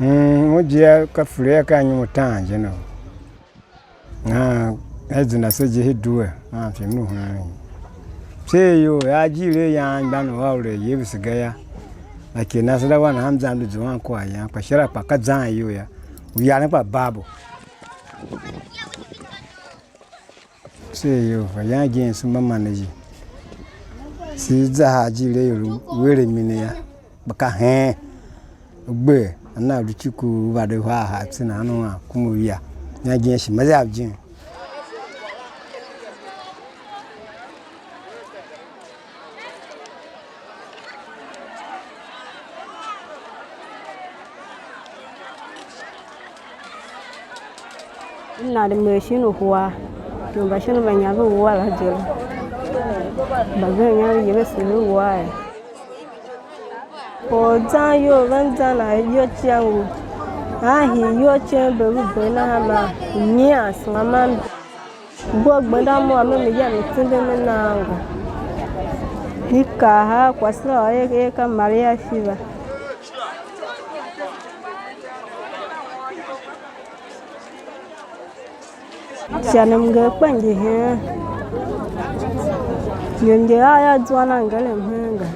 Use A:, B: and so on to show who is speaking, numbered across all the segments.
A: Mujia kafuria kanyi mutanje no. Ezina seje hidue, fimnu hana. Seyo ya jire ya ngano wale yebisigaya. Lakini nasada wana hamza ndu zuwan kwa ya kwa shara pa kazan yo ya. Uyana pa babu. Seyo fa ya gensu mama neji. Si za jire yo wele mine ya. Baka he. Ugbe ana ruchiku bade wa ha tsina anu kumu ya. Ya genshi maza abjin.
B: Na de machine huwa no machine banya go huwa la jelo baganya yebe sulu huwa o za yo van za na yo chiangu hi yo chen be bu na ha ma ni asama bo gbanda mo ame me ya me tinde me na ngo hika ha kwasra ye ka maria shiva Janam ga kwanji he yonje aya zwana ngale mhenga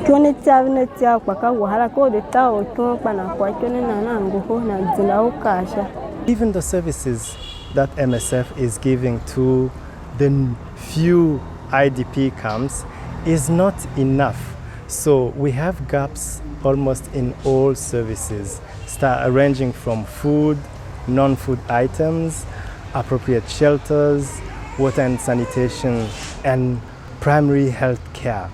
B: kyone tsavne tsa kwa ka wahala ko de tawo to pana kwa kyone na nguho na dzila ukasha.
C: Even the services that MSF is giving to the few IDP camps is not enough. So we have gaps almost in all services, ranging from food, non-food items, appropriate shelters, water and sanitation, and primary health care.